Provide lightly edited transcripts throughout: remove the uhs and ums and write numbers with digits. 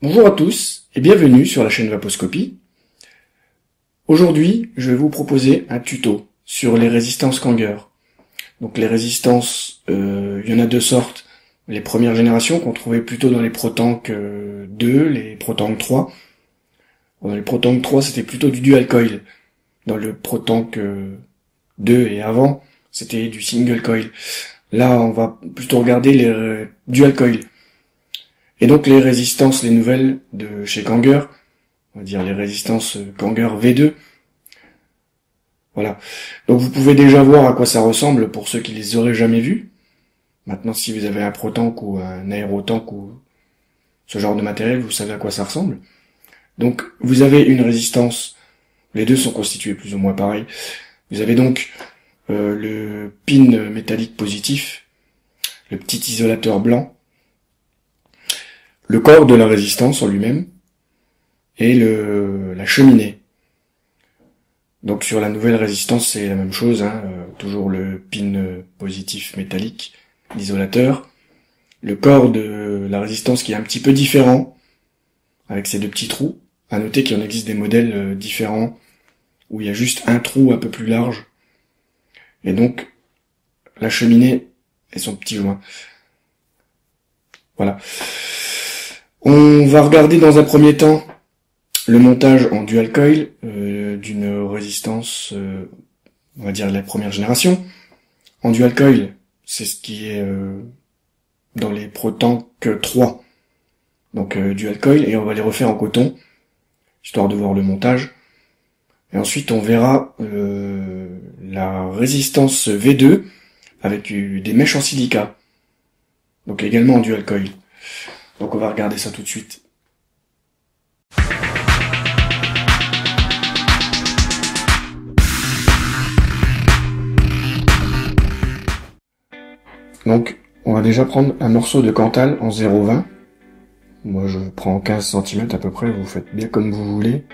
Bonjour à tous et bienvenue sur la chaîne Vaposcopie. Aujourd'hui, je vais vous proposer un tuto sur les résistances Kanger. Donc les résistances, il y en a deux sortes. Les premières générations qu'on trouvait plutôt dans les Protank 2, les Protank 3. Dans les Protank 3, c'était plutôt du dual coil. Dans le Protank 2 et avant, c'était du single coil. Là, on va plutôt regarder les dual coil. Et donc les résistances, les nouvelles de chez Kanger, on va dire les résistances Kanger V2. Voilà. Donc vous pouvez déjà voir à quoi ça ressemble pour ceux qui les auraient jamais vus. Maintenant, si vous avez un Protank ou un Aerotank ou ce genre de matériel, vous savez à quoi ça ressemble. Donc vous avez une résistance, les deux sont constitués plus ou moins pareil. Vous avez donc le pin métallique positif, le petit isolateur blanc, le corps de la résistance en lui-même, et la cheminée. Donc sur la nouvelle résistance, c'est la même chose, toujours le pin positif métallique, l'isolateur, le corps de la résistance qui est un petit peu différent, avec ses deux petits trous. À noter qu'il en existe des modèles différents, où il y a juste un trou un peu plus large, et donc la cheminée et son petit joint. Voilà. On va regarder dans un premier temps le montage en dual coil d'une résistance, on va dire la première génération. En dual coil, c'est ce qui est dans les Protank 3. Donc dual coil, et on va les refaire en coton, histoire de voir le montage. Et ensuite on verra la résistance V2 avec des mèches en silica. Donc également en dual coil. Donc on va regarder ça tout de suite. Donc on va déjà prendre un morceau de Cantal en 0,20. Moi je prends 15 cm à peu près, vous faites bien comme vous voulez.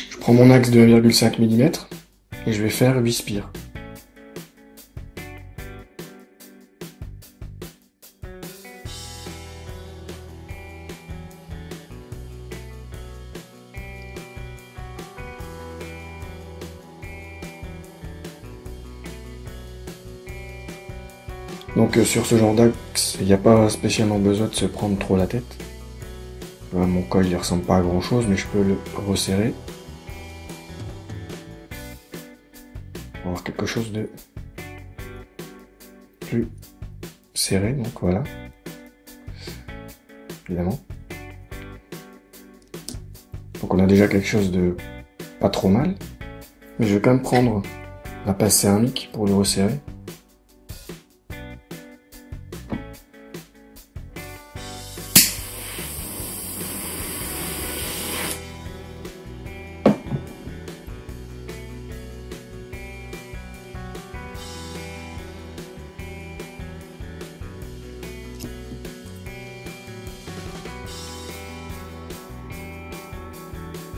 Je prends mon axe de 1,5 mm et je vais faire 8 spires. Donc sur ce genre d'axe, il n'y a pas spécialement besoin de se prendre trop la tête. Mon coil il ressemble pas à grand chose, mais je peux le resserrer. On va avoir quelque chose de plus serré, donc voilà. Évidemment. Donc on a déjà quelque chose de pas trop mal. Mais je vais quand même prendre la pince céramique pour le resserrer.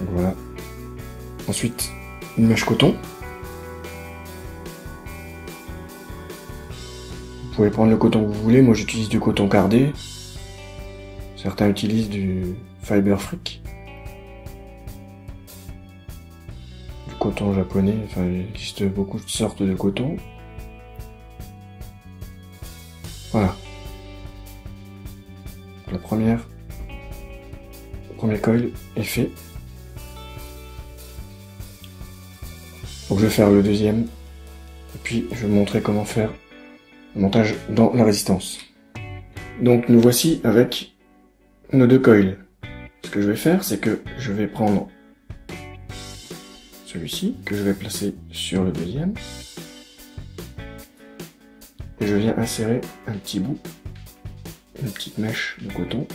Donc voilà. Ensuite, une mèche coton. Vous pouvez prendre le coton que vous voulez, moi j'utilise du coton cardé. Certains utilisent du Fiber Freak. Du coton japonais, enfin il existe beaucoup de sortes de coton. Voilà. Le premier coil est fait. Donc je vais faire le deuxième, et puis je vais vous montrer comment faire le montage dans la résistance. Donc nous voici avec nos deux coils. Ce que je vais faire, c'est que je vais prendre celui-ci, que je vais placer sur le deuxième, et je viens insérer un petit bout, une petite mèche de coton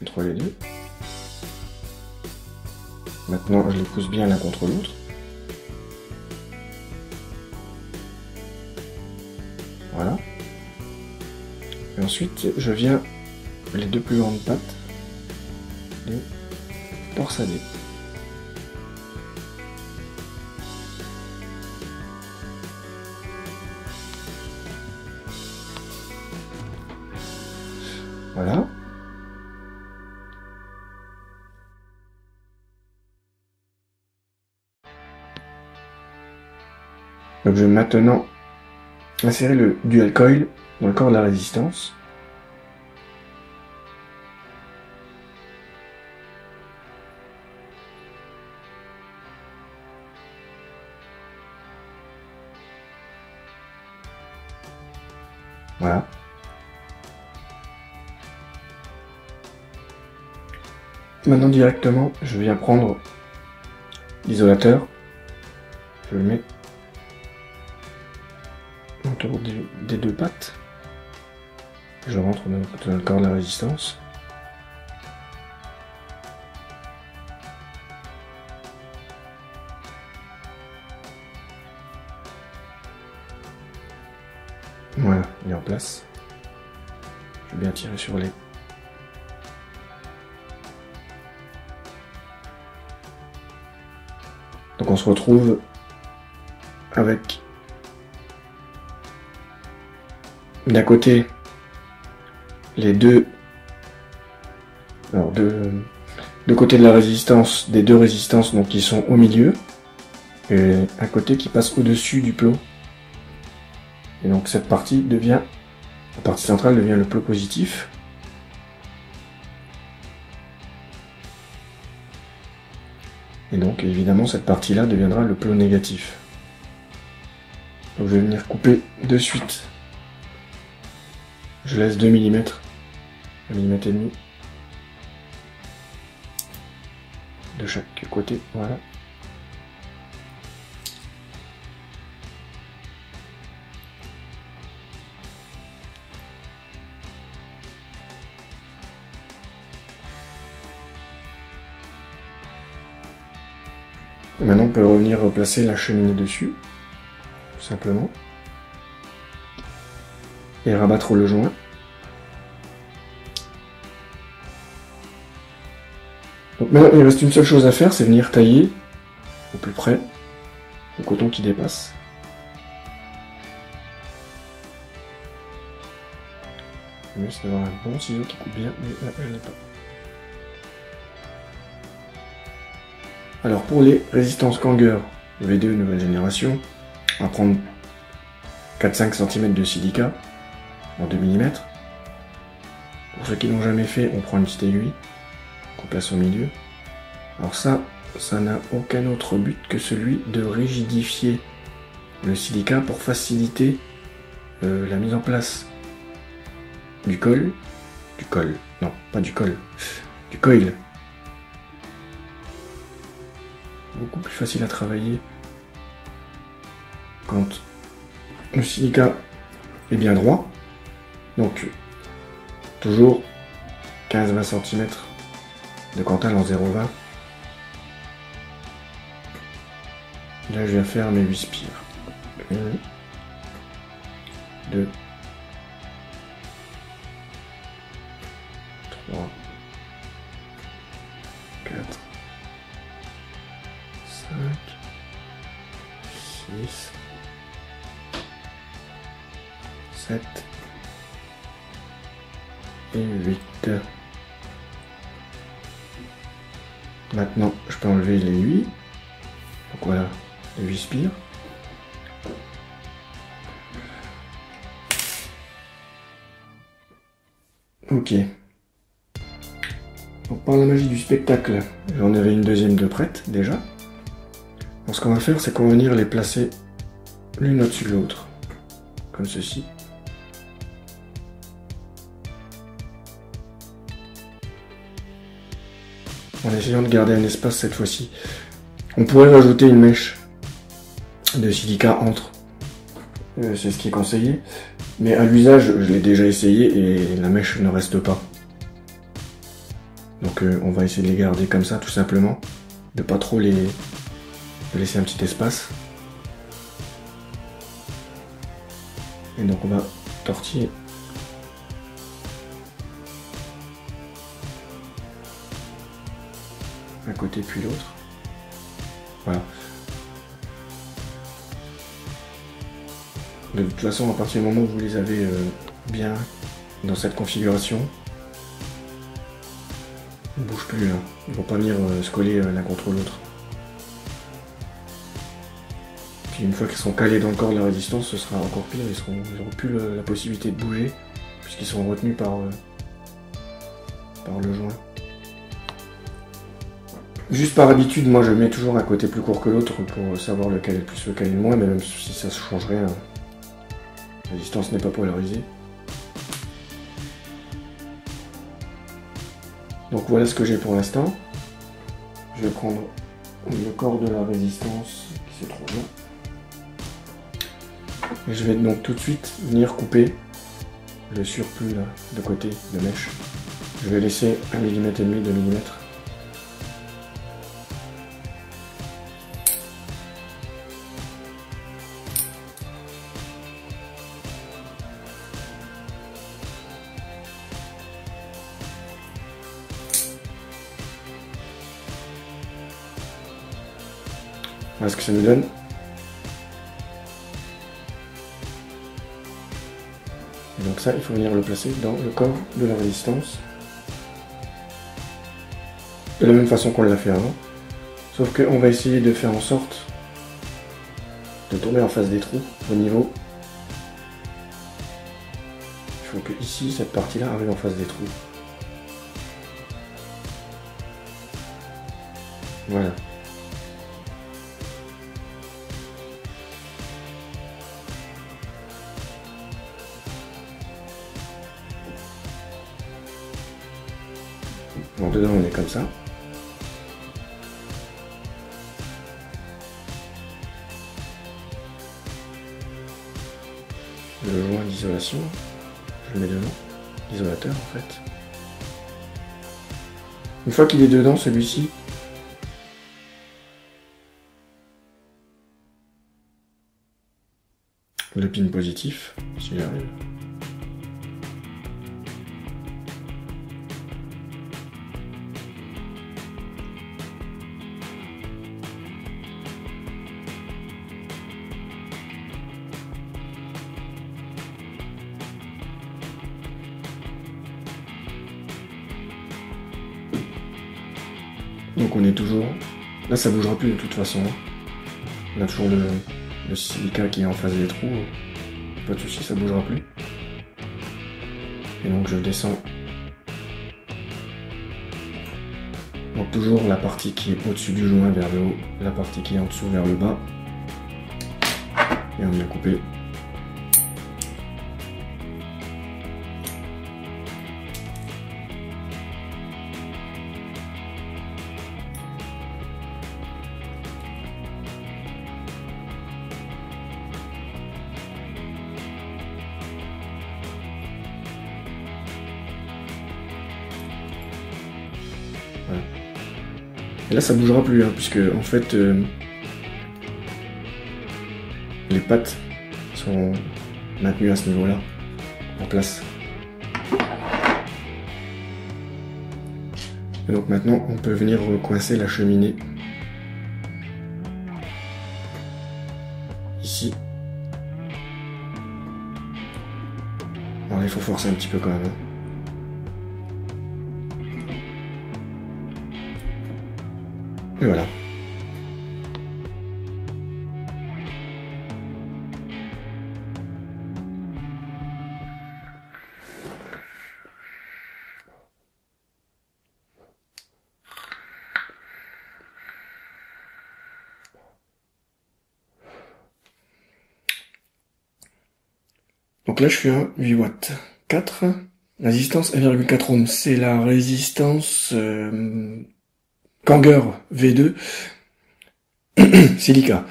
entre les deux. Maintenant je les pousse bien l'un contre l'autre. Voilà. Et ensuite, je viens les deux plus grandes pattes les torsader. Voilà. Donc je vais maintenant insérer le dual coil dans le corps de la résistance. Voilà. Maintenant directement, je viens prendre l'isolateur. Je le mets autour des deux pattes. Je rentre dans le corps de la résistance. Voilà, il est en place. Je vais bien tirer sur les... Donc on se retrouve avec d'un côté les deux... Alors deux côtés de la résistance, des deux résistances donc qui sont au milieu, et un côté qui passe au-dessus du plot. Et donc cette partie devient, la partie centrale devient le plot positif. Et donc évidemment cette partie-là deviendra le plot négatif. Donc je vais venir couper de suite. Je laisse 2 mm, 1 mm et demi de chaque côté, voilà. Et maintenant on peut revenir replacer la cheminée dessus, tout simplement, et rabattre le joint. Donc maintenant il reste une seule chose à faire, c'est venir tailler au plus près le coton qui dépasse. Le mieux c'est d'avoir un bon ciseau qui coupe bien, mais là je n'ai pas. Alors pour les résistances Kanger V2 nouvelle génération, on va prendre 4-5 cm de silica en 2 mm. Pour ceux qui l'ont jamais fait, on prend une petite aiguille qu'on place au milieu. Alors ça n'a aucun autre but que celui de rigidifier le silica pour faciliter la mise en place du coil, non pas du coil, du coil. Beaucoup plus facile à travailler quand le silica est bien droit. Donc toujours 15-20 cm de Cantal en 0,20. Là je viens faire mes 8 spires. 1, 2, 3, 4, 5, 6, 7 et 8. Maintenant, je peux enlever les 8. Donc voilà, les 8 spires. Ok. Donc par la magie du spectacle, j'en avais une deuxième de prête déjà. Donc ce qu'on va faire, c'est qu'on va venir les placer l'une au-dessus de l'autre, comme ceci. En essayant de garder un espace cette fois-ci. On pourrait rajouter une mèche de silica entre. C'est ce qui est conseillé. Mais à l'usage, je l'ai déjà essayé et la mèche ne reste pas. Donc on va essayer de les garder comme ça, tout simplement. De pas trop de laisser un petit espace. Et donc on va tortiller. Un côté puis l'autre. Voilà. De toute façon, à partir du moment où vous les avez bien dans cette configuration, ne bougent plus là. Ils vont pas venir se coller l'un contre l'autre. Puis une fois qu'ils seront calés dans le corps de la résistance, ce sera encore pire. Ils n'auront plus la possibilité de bouger puisqu'ils sont retenus par le joint. Juste par habitude, moi je mets toujours un côté plus court que l'autre pour savoir lequel est le plus, lequel est le moins, mais même si ça ne change rien, la distance n'est pas polarisée. Donc voilà ce que j'ai pour l'instant. Je vais prendre le corps de la résistance qui se trouve là. Et je vais donc tout de suite venir couper le surplus là, de côté de mèche. Je vais laisser 1,5 mm, 2 mm. Voilà ce que ça nous donne. Et donc ça, il faut venir le placer dans le corps de la résistance. De la même façon qu'on l'a fait avant. Sauf qu'on va essayer de faire en sorte de tomber en face des trous au niveau. Il faut que ici, cette partie-là arrive en face des trous. Voilà. Bon, dedans on est comme ça. Le joint d'isolation, je le mets dedans, l'isolateur en fait. Une fois qu'il est dedans, celui-ci, le pin positif, si j'y arrive. Donc on est toujours... Là ça bougera plus de toute façon. On a toujours le silica qui est en face des trous. Pas de soucis, ça bougera plus. Et donc je descends. Donc toujours la partie qui est au-dessus du joint vers le haut, la partie qui est en dessous vers le bas. Et on vient couper. Voilà. Et là ça bougera plus, hein, puisque en fait les pattes sont maintenues à ce niveau-là, en place. Et donc maintenant on peut venir recoincer la cheminée ici. Alors il faut forcer un petit peu quand même. Hein. Et voilà. Donc là je suis à 8 watts 4. Résistance 1,4 ohm. C'est la résistance Kanger V2 Silica.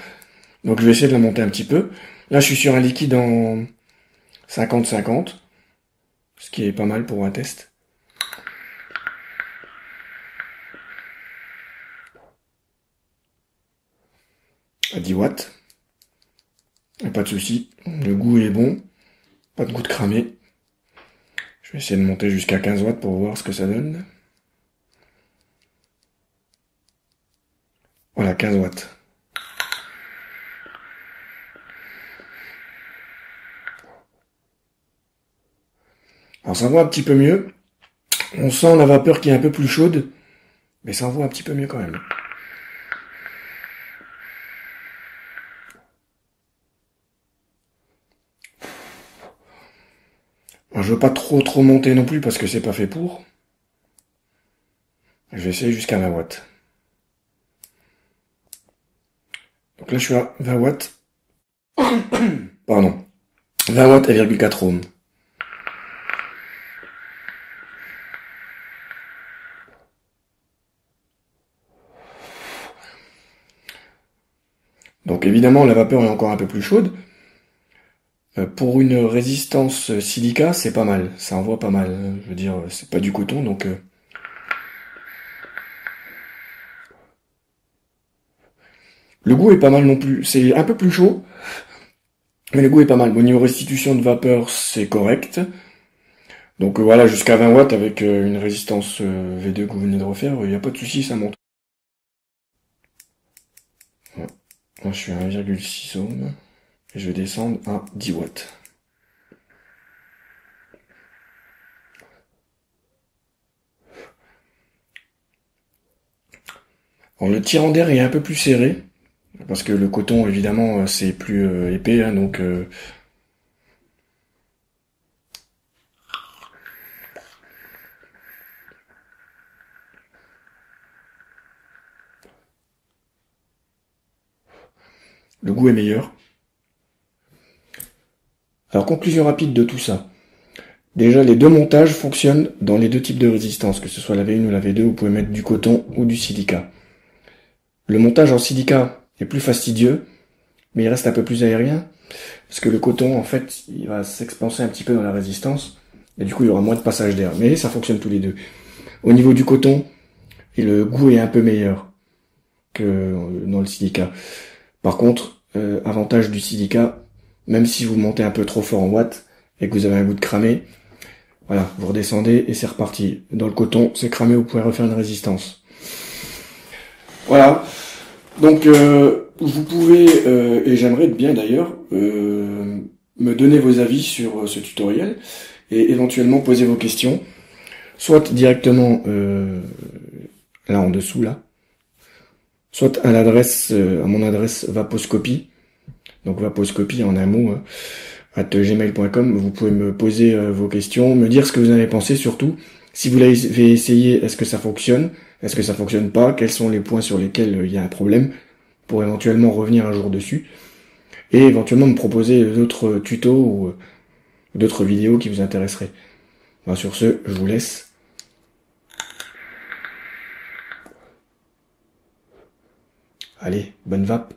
Donc je vais essayer de la monter un petit peu. Là je suis sur un liquide en 50-50, ce qui est pas mal pour un test. À 10 watts. Et pas de souci, le goût est bon, pas de goût de cramé. Je vais essayer de monter jusqu'à 15 watts pour voir ce que ça donne. Voilà, 15 watts. Alors ça va un petit peu mieux. On sent la vapeur qui est un peu plus chaude. Mais ça envoie un petit peu mieux quand même. Alors, je veux pas trop monter non plus parce que c'est pas fait pour. Je vais essayer jusqu'à 20 watts. Donc là, je suis à 20 watts. Pardon. 20 watts et 1,4 ohms. Donc évidemment, la vapeur est encore un peu plus chaude. Pour une résistance silica, c'est pas mal. Ça envoie pas mal. Je veux dire, c'est pas du coton, donc... Le goût est pas mal non plus. C'est un peu plus chaud, mais le goût est pas mal. Au niveau restitution de vapeur, c'est correct. Donc voilà, jusqu'à 20 watts avec une résistance V2 que vous venez de refaire, il n'y a pas de souci, ça monte. Ouais. Moi, je suis à 1,6 ohm. Et je vais descendre à 10 watts. Alors, le tirant d'air est un peu plus serré, parce que le coton, évidemment, c'est plus épais, hein, donc... le goût est meilleur. Alors, conclusion rapide de tout ça. Déjà, les deux montages fonctionnent dans les deux types de résistance, que ce soit la V1 ou la V2, vous pouvez mettre du coton ou du silica. Le montage en silica est plus fastidieux, mais il reste un peu plus aérien, parce que le coton, en fait, il va s'expanser un petit peu dans la résistance, et du coup, il y aura moins de passage d'air. Mais ça fonctionne tous les deux. Au niveau du coton, et le goût est un peu meilleur que dans le silica. Par contre, avantage du silica, même si vous montez un peu trop fort en watts, et que vous avez un goût de cramé, voilà, vous redescendez et c'est reparti. Dans le coton, c'est cramé, vous pouvez refaire une résistance. Voilà. Donc, vous pouvez, et j'aimerais bien d'ailleurs, me donner vos avis sur ce tutoriel et éventuellement poser vos questions, soit directement là en dessous, là, soit à l'adresse, à mon adresse Vaposcopie, donc Vaposcopie en un mot, @gmail.com. Vous pouvez me poser vos questions, me dire ce que vous en avez pensé surtout. Si vous l'avez essayé, est-ce que ça fonctionne? Est-ce que ça fonctionne pas? Quels sont les points sur lesquels il y a un problème? Pour éventuellement revenir un jour dessus. Et éventuellement me proposer d'autres tutos ou d'autres vidéos qui vous intéresseraient. Enfin, sur ce, je vous laisse. Allez, bonne vape.